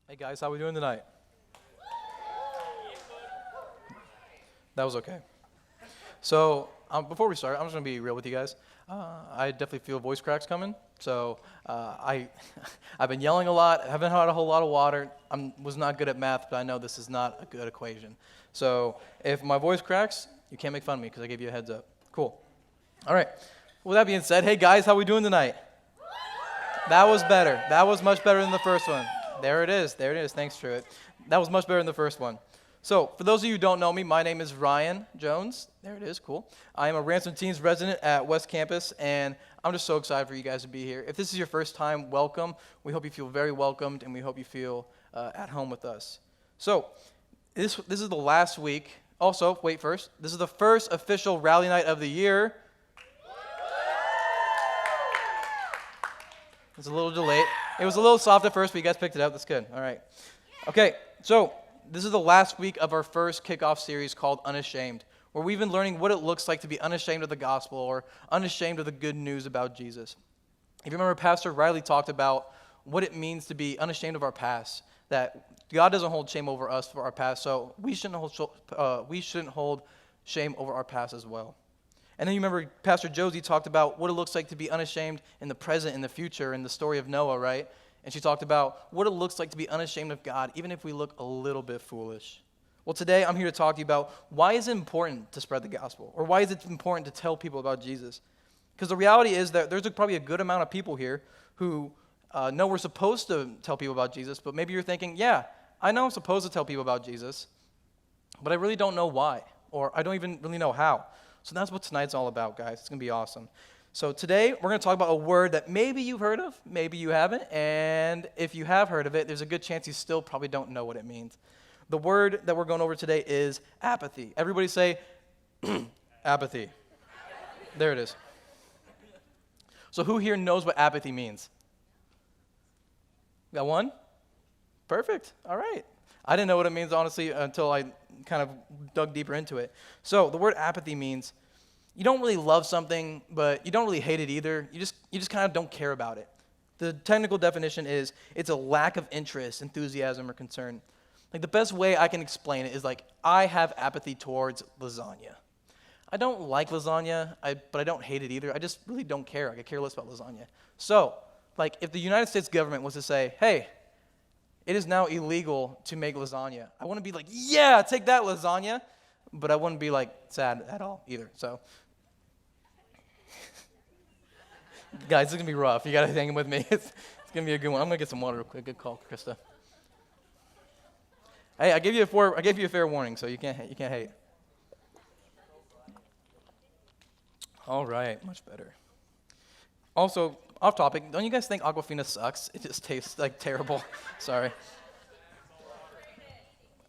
Hey guys, how we doing tonight? That was okay. So before we start, I'm just gonna be real with you guys. I definitely feel voice cracks coming. So I've been yelling a lot. I haven't had a whole lot of water. Was not good at math, but I know this is not a good equation. So if my voice cracks, you can't make fun of me because I gave you a heads up. Cool. All right. With that being said, hey guys, how we doing tonight? That was better. That was much better than the first one. There it is. There it is. Thanks, Truett. That was much better than the first one. So, for those of you who don't know me, my name is Ryan Jones. There it is. Cool. I am a Ransom Teens resident at West Campus, and I'm just so excited for you guys to be here. If this is your first time, welcome. We hope you feel very welcomed, and we hope you feel at home with us. So, this is the last week. Also, wait first. This is the first official rally night of the year. It's a little delayed. It was a little soft at first, but you guys picked it up. That's good. All right. Okay, so this is the last week of our first kickoff series called Unashamed, where we've been learning what it looks like to be unashamed of the gospel or unashamed of the good news about Jesus. If you remember, Pastor Riley talked about what it means to be unashamed of our past, that God doesn't hold shame over us for our past, so we shouldn't hold shame over our past as well. And then you remember Pastor Josie talked about what it looks like to be unashamed in the present, in the future, in the story of Noah, right? And she talked about what it looks like to be unashamed of God, even if we look a little bit foolish. Well, today I'm here to talk to you about why is it important to spread the gospel, or why is it important to tell people about Jesus? Because the reality is that there's probably a good amount of people here who know we're supposed to tell people about Jesus, but maybe you're thinking, yeah, I know I'm supposed to tell people about Jesus, but I really don't know why, or I don't even really know how. So that's what tonight's all about, guys. It's going to be awesome. So today, we're going to talk about a word that maybe you've heard of, maybe you haven't, and if you have heard of it, there's a good chance you still probably don't know what it means. The word that we're going over today is apathy. Everybody say, apathy. There it is. So who here knows what apathy means? Got one? Perfect. All right. I didn't know what it means, honestly, until I kind of dug deeper into it. So the word apathy means you don't really love something, but you don't really hate it either. You just kind of don't care about it. The technical definition is it's a lack of interest, enthusiasm, or concern. Like the best way I can explain it is like I have apathy towards lasagna. I don't like lasagna, but I don't hate it either. I just really don't care. I could care less about lasagna. So, like if the United States government was to say, hey, it is now illegal to make lasagna, I wouldn't be like, yeah, take that lasagna, but I wouldn't be like sad at all either. So, guys, it's gonna be rough. You gotta hang with me. It's gonna be a good one. I'm gonna get some water real quick. Good call, Krista. Hey, I gave you a fair warning, so you can't hate. All right, much better. Also, off topic, don't you guys think Aquafina sucks? It just tastes like terrible. Sorry.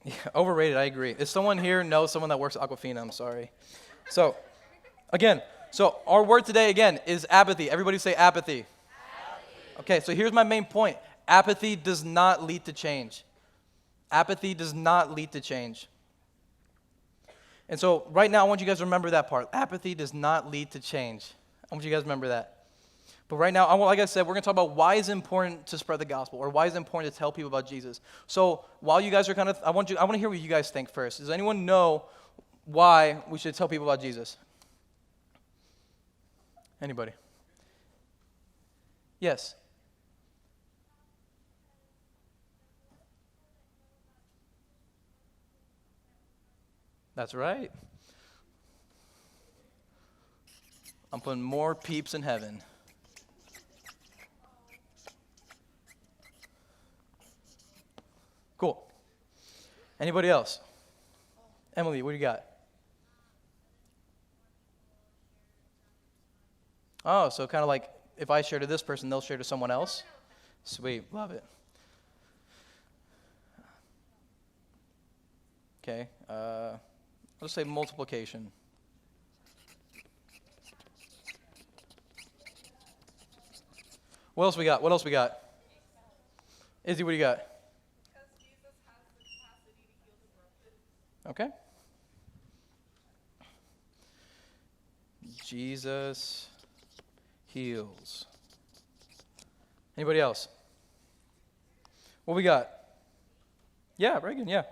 Yeah, overrated, I agree. If someone here knows someone that works at Aquafina, I'm sorry. So, our word today, again, is apathy. Everybody say apathy. Okay, so here's my main point. Apathy does not lead to change. Apathy does not lead to change. And so right now, I want you guys to remember that part. Apathy does not lead to change. I want you guys to remember that. But right now, like I said, we're going to talk about why it's important to spread the gospel, or why it's important to tell people about Jesus. So while you guys are I want to hear what you guys think first. Does anyone know why we should tell people about Jesus? Anybody? Yes. That's right. I'm putting more peeps in heaven. Cool. Anybody else? Emily, what do you got? Oh, so kind of like if I share to this person, they'll share to someone else? Sweet, love it. Okay, let's say multiplication. What else we got? Izzy, what do you got? Okay. Jesus heals. Anybody else? What we got? Yeah, Reagan, yeah.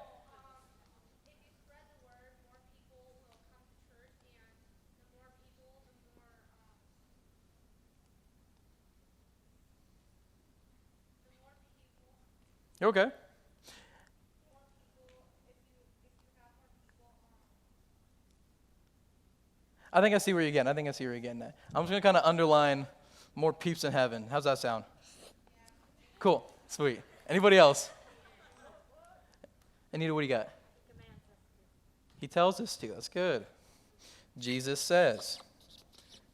You're okay. I think I see where you're getting. I think I see where you're getting at. I'm just going to kind of underline more peeps in heaven. How's that sound? Cool. Sweet. Anybody else? Anita, what do you got? He tells us to. That's good. Jesus says.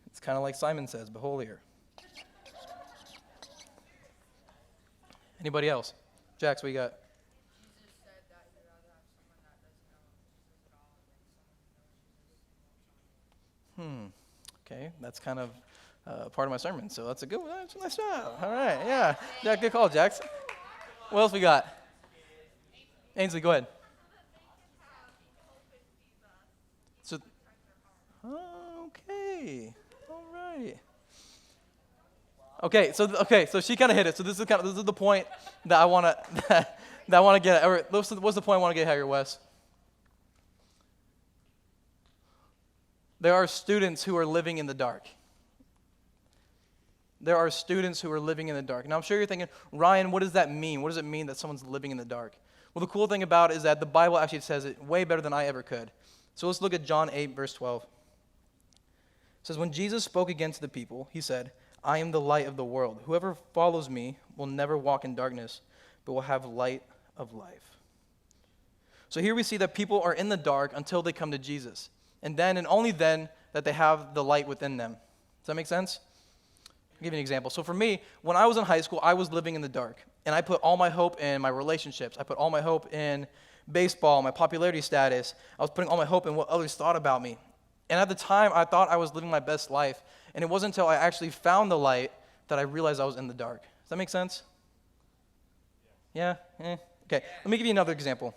It's kind of like Simon says, but holier. Anybody else? Jax, what you got? Okay, that's kind of part of my sermon, so that's a good one. That's a nice job. All right, yeah. Yeah, good call, Jax. What else we got? Ainsley, go ahead. So, okay, all right. So she kind of hit it. So this is the point that I want to that I want to get at. Or what's the point I want to get at here, Wes? There are students who are living in the dark. There are students who are living in the dark. Now, I'm sure you're thinking, Ryan, what does that mean? What does it mean that someone's living in the dark? Well, the cool thing about it is that the Bible actually says it way better than I ever could. So let's look at John 8, verse 12. It says, when Jesus spoke again to the people, he said, I am the light of the world. Whoever follows me will never walk in darkness, but will have light of life. So here we see that people are in the dark until they come to Jesus. And then and only then that they have the light within them. Does that make sense? I'll give you an example. So for me, when I was in high school, I was living in the dark. And I put all my hope in my relationships. I put all my hope in baseball, my popularity status. I was putting all my hope in what others thought about me. And at the time, I thought I was living my best life. And it wasn't until I actually found the light that I realized I was in the dark. Does that make sense? Yeah? Okay. Let me give you another example.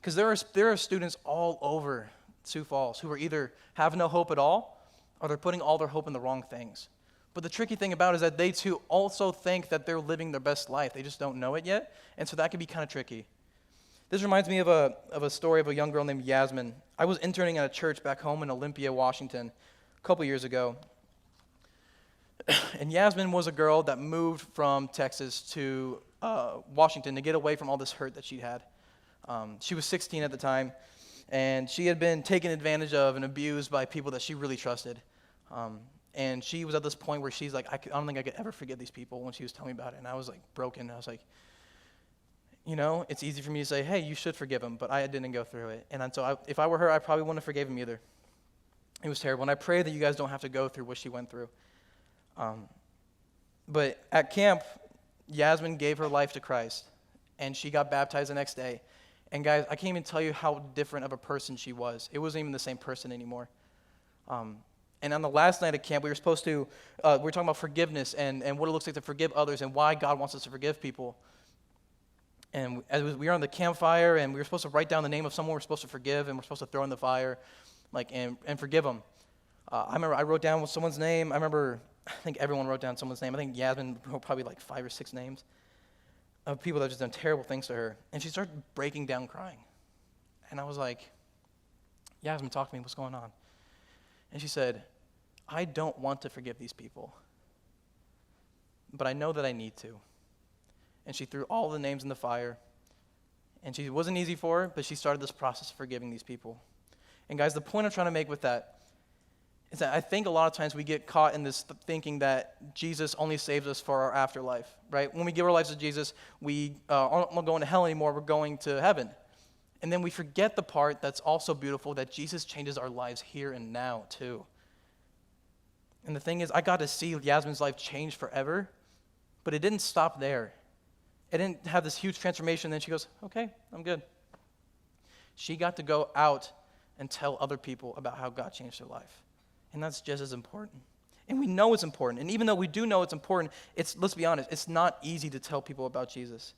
Because there are students all over Sioux Falls who are either have no hope at all or they're putting all their hope in the wrong things. But the tricky thing about it is that they too also think that they're living their best life. They just don't know it yet. And so that can be kind of tricky. This reminds me of a story of a young girl named Yasmin. I was interning at a church back home in Olympia, Washington, a couple years ago. And Yasmin was a girl that moved from Texas to Washington to get away from all this hurt that she had. She was 16 at the time, and she had been taken advantage of and abused by people that she really trusted. And she was at this point where she's like, I don't think I could ever forgive these people when she was telling me about it. And I was like broken. I was like, you know, it's easy for me to say, hey, you should forgive him, but I didn't go through it. And so if I were her, I probably wouldn't have forgave him either. It was terrible. And I pray that you guys don't have to go through what she went through. But at camp, Yasmin gave her life to Christ, and she got baptized the next day. And guys, I can't even tell you how different of a person she was. It wasn't even the same person anymore. And on the last night of camp, we were supposed to, we were talking about forgiveness and what it looks like to forgive others and why God wants us to forgive people. And as we were on the campfire, and we were supposed to write down the name of someone we're supposed to forgive, and we're supposed to throw in the fire, and forgive them. I remember I wrote down someone's name. I think everyone wrote down someone's name. I think Yasmin wrote probably like 5 or 6 names of people that have just done terrible things to her. And she started breaking down crying. And I was like, Yasmin, talk to me. What's going on? And she said, I don't want to forgive these people, but I know that I need to. And she threw all the names in the fire. And it wasn't easy for her, but she started this process of forgiving these people. And guys, the point I'm trying to make with that is that I think a lot of times we get caught in this thinking that Jesus only saves us for our afterlife, right? When we give our lives to Jesus, we aren't going to hell anymore, we're going to heaven. And then we forget the part that's also beautiful, that Jesus changes our lives here and now too. And the thing is, I got to see Yasmin's life change forever, but it didn't stop there. It didn't have this huge transformation, and then she goes, okay, I'm good. She got to go out and tell other people about how God changed her life. And that's just as important. And we know it's important. And even though we do know it's important, let's be honest, it's not easy to tell people about Jesus.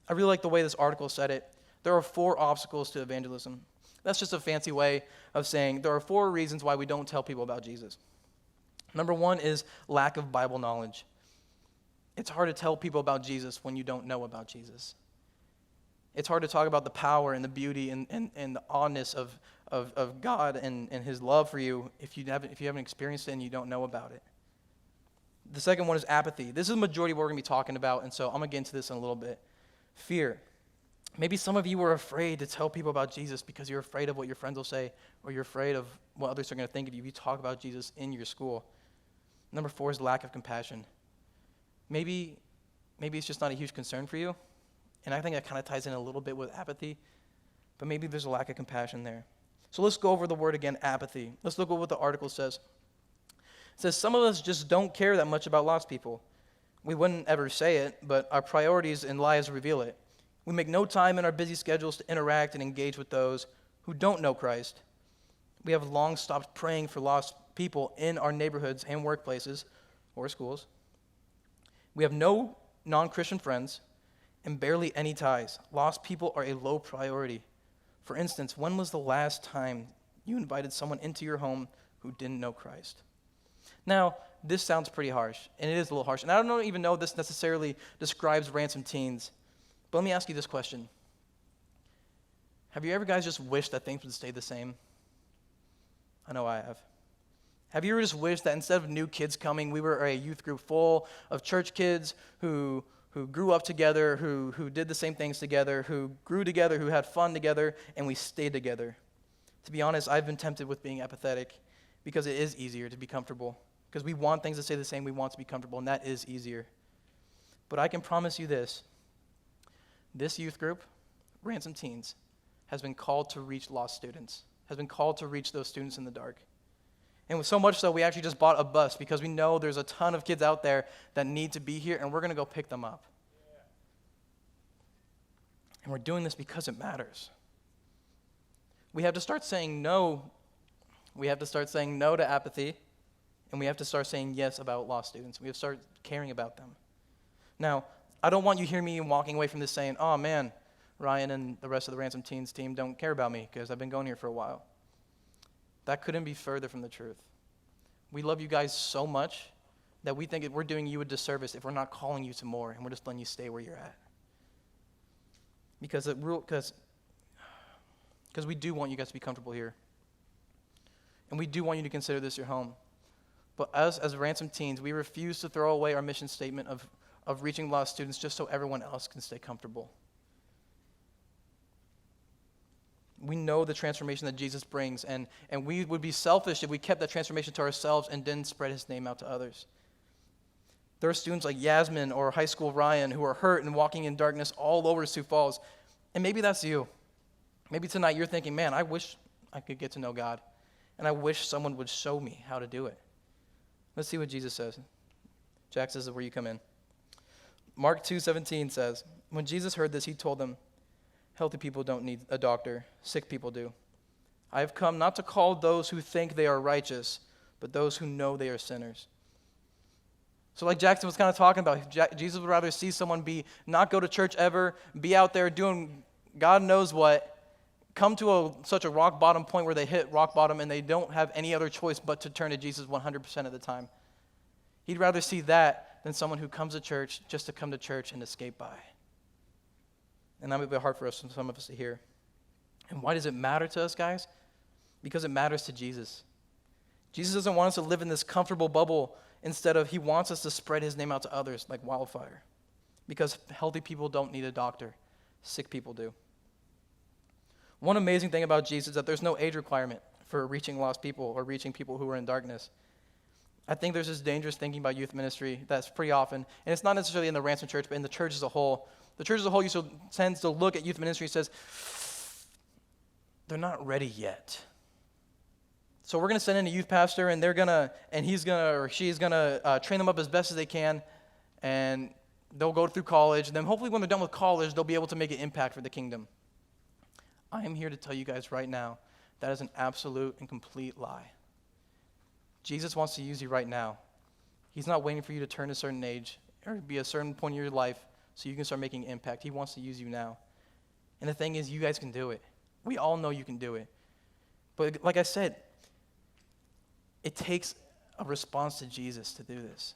I really like the way this article said it. There are 4 obstacles to evangelism. That's just a fancy way of saying there are 4 reasons why we don't tell people about Jesus. Number 1 is lack of Bible knowledge. It's hard to tell people about Jesus when you don't know about Jesus. It's hard to talk about the power and the beauty and the awness of God and his love for you if you haven't experienced it and you don't know about it. The second one is apathy. This is the majority of what we're going to be talking about, and so I'm going to get into this in a little bit. Fear. Maybe some of you are afraid to tell people about Jesus because you're afraid of what your friends will say, or you're afraid of what others are going to think of you if you talk about Jesus in your school. Number 4 is lack of compassion. Maybe it's just not a huge concern for you, and I think that kind of ties in a little bit with apathy, but maybe there's a lack of compassion there. So let's go over the word again, apathy. Let's look at what the article says. It says, some of us just don't care that much about lost people. We wouldn't ever say it, but our priorities and lives reveal it. We make no time in our busy schedules to interact and engage with those who don't know Christ. We have long stopped praying for lost people in our neighborhoods and workplaces or schools. We have no non-Christian friends and barely any ties. Lost people are a low priority. For instance, when was the last time you invited someone into your home who didn't know Christ? Now, this sounds pretty harsh, and it is a little harsh. And I don't even know if this necessarily describes Ransom teens. But let me ask you this question. Have you ever guys just wished that things would stay the same? I know I have. Have you ever just wished that instead of new kids coming, we were a youth group full of church kids who grew up together, who did the same things together, who grew together, who had fun together, and we stayed together? To be honest, I've been tempted with being apathetic because it is easier to be comfortable. Because we want things to stay the same, we want to be comfortable, and that is easier. But I can promise you this. This youth group, Ransom Teens, has been called to reach lost students, has been called to reach those students in the dark. And so much so, we actually just bought a bus because we know there's a ton of kids out there that need to be here, and we're going to go pick them up. Yeah. And we're doing this because it matters. We have to start saying no. We have to start saying no to apathy, and we have to start saying yes about lost students. We have to start caring about them. Now, I don't want you to hear me walking away from this saying, oh man, Ryan and the rest of the Ransom Teens team don't care about me because I've been going here for a while. That couldn't be further from the truth. We love you guys so much that we think we're doing you a disservice if we're not calling you to more and we're just letting you stay where you're at. Because we do want you guys to be comfortable here. And we do want you to consider this your home. But us as Ransom Teens, we refuse to throw away our mission statement of reaching lost students just so everyone else can stay comfortable. We know the transformation that Jesus brings, and we would be selfish if we kept that transformation to ourselves and didn't spread his name out to others. There are students like Yasmin or high school Ryan who are hurt and walking in darkness all over Sioux Falls, and maybe that's you. Maybe tonight you're thinking, man, I wish I could get to know God, and I wish someone would show me how to do it. Let's see what Jesus says. Jack says, where you come in. Mark 2:17 says, when Jesus heard this, he told them, healthy people don't need a doctor, sick people do. I have come not to call those who think they are righteous, but those who know they are sinners. So like Jackson was kind of talking about, Jesus would rather see someone not go to church ever, be out there doing God knows what, come to such a rock bottom point where they hit rock bottom and they don't have any other choice but to turn to Jesus 100% of the time. He'd rather see that than someone who comes to church just to come to church and escape by. And that would be hard for some of us to hear. And why does it matter to us, guys? Because it matters to Jesus. Jesus doesn't want us to live in this comfortable bubble. Instead of, he wants us to spread his name out to others like wildfire. Because healthy people don't need a doctor. Sick people do. One amazing thing about Jesus is that there's no age requirement for reaching lost people or reaching people who are in darkness. I think there's this dangerous thinking about youth ministry that's pretty often, and it's not necessarily in the Ransom Church, but in the church as a whole. The church as a whole tends to look at youth ministry and says, they're not ready yet. So we're going to send in a youth pastor, and he's going to, or she's going to train them up as best as they can, and they'll go through college. And then hopefully when they're done with college, they'll be able to make an impact for the kingdom. I am here to tell you guys right now, that is an absolute and complete lie. Jesus wants to use you right now. He's not waiting for you to turn a certain age or be a certain point in your life so you can start making impact. He wants to use you now. And the thing is, you guys can do it. We all know you can do it. But like I said, it takes a response to Jesus to do this.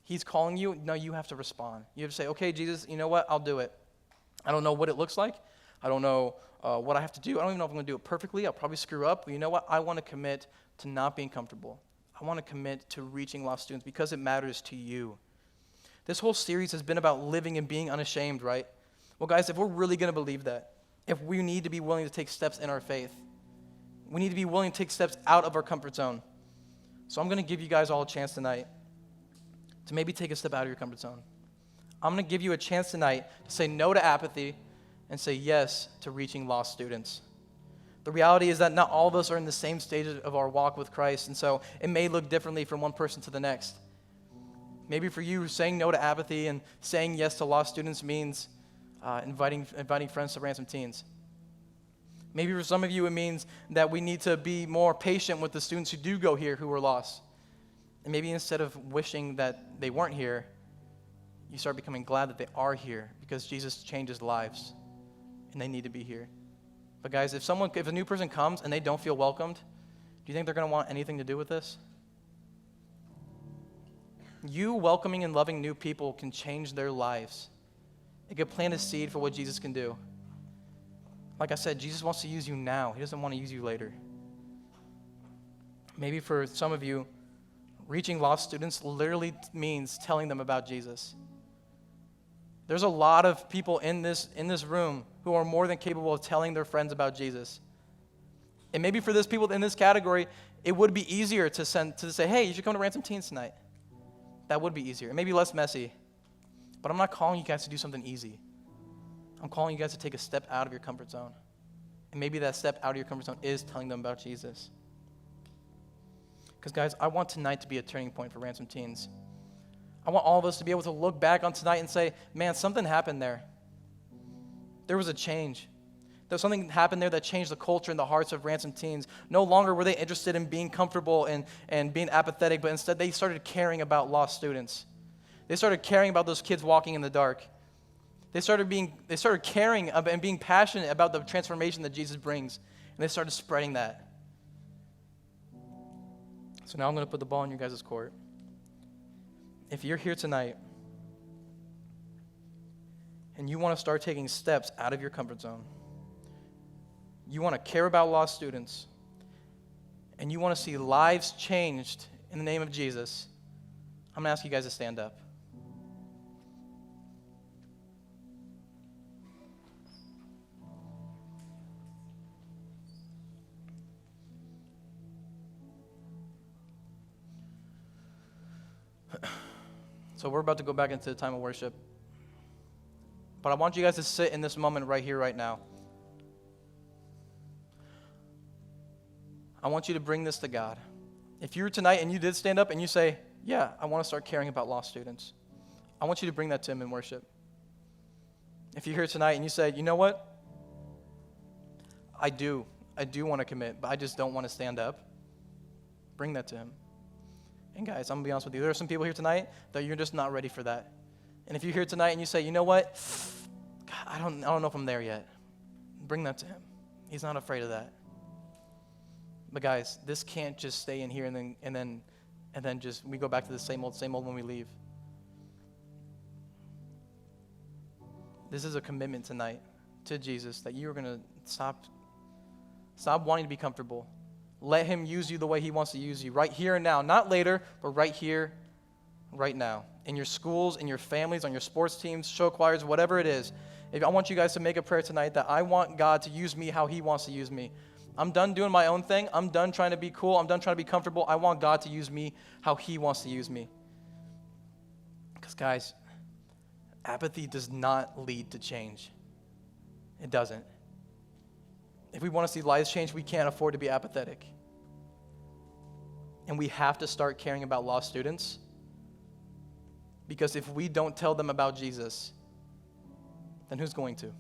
He's calling you. No, you have to respond. You have to say, okay, Jesus, you know what? I'll do it. I don't know what it looks like. I don't know what I have to do. I don't even know if I'm going to do it perfectly. I'll probably screw up. But you know what? I want to commit to not being comfortable. I want to commit to reaching lost students because it matters to you. This whole series has been about living and being unashamed, right? Well, guys, if we're really going to believe that, if we need to be willing to take steps in our faith, we need to be willing to take steps out of our comfort zone. So I'm going to give you guys all a chance tonight to maybe take a step out of your comfort zone. I'm going to give you a chance tonight to say no to apathy and say yes to reaching lost students. The reality is that not all of us are in the same stage of our walk with Christ, and so it may look differently from one person to the next. Maybe for you, saying no to apathy and saying yes to lost students means inviting friends to Ransom Teens. Maybe for some of you, it means that we need to be more patient with the students who do go here who are lost. And maybe instead of wishing that they weren't here, you start becoming glad that they are here because Jesus changes lives and they need to be here. But guys, if a new person comes and they don't feel welcomed, do you think they're going to want anything to do with this? You welcoming and loving new people can change their lives. It could plant a seed for what Jesus can do. Like I said, Jesus wants to use you now. He doesn't want to use you later. Maybe for some of you, reaching lost students literally means telling them about Jesus. There's a lot of people in this room who are more than capable of telling their friends about Jesus. And maybe for those people in this category, it would be easier to say, hey, you should come to Ransom Teens tonight. That would be easier. It may be less messy. But I'm not calling you guys to do something easy. I'm calling you guys to take a step out of your comfort zone. And maybe that step out of your comfort zone is telling them about Jesus. Because guys, I want tonight to be a turning point for Ransom Teens. I want all of us to be able to look back on tonight and say, man, something happened there. There was a change. There was something happened there that changed the culture and the hearts of Ransom Teens. No longer were they interested in being comfortable and being apathetic, but instead they started caring about lost students. They started caring about those kids walking in the dark. They started caring and being passionate about the transformation that Jesus brings, and they started spreading that. So now I'm going to put the ball in your guys' court. If you're here tonight and you want to start taking steps out of your comfort zone, you want to care about lost students, and you want to see lives changed in the name of Jesus, I'm going to ask you guys to stand up. So we're about to go back into the time of worship. But I want you guys to sit in this moment right here, right now. I want you to bring this to God. If you're tonight and you did stand up and you say, yeah, I want to start caring about lost students, I want you to bring that to Him in worship. If you're here tonight and you say, you know what? I do want to commit, but I just don't want to stand up. Bring that to Him. And guys, I'm going to be honest with you. There are some people here tonight that you're just not ready for that. And if you're here tonight and you say, you know what? God, I don't know if I'm there yet. Bring that to Him. He's not afraid of that. But guys, this can't just stay in here and then just we go back to the same old when we leave. This is a commitment tonight to Jesus that you are going to stop wanting to be comfortable. Let Him use you the way He wants to use you right here and now. Not later, but right here, right now. In your schools, in your families, on your sports teams, show choirs, whatever it is. I want you guys to make a prayer tonight that I want God to use me how He wants to use me. I'm done doing my own thing. I'm done trying to be cool. I'm done trying to be comfortable. I want God to use me how He wants to use me. Because guys, apathy does not lead to change. It doesn't. If we want to see lives change, we can't afford to be apathetic. And we have to start caring about lost students. Because if we don't tell them about Jesus, then who's going to?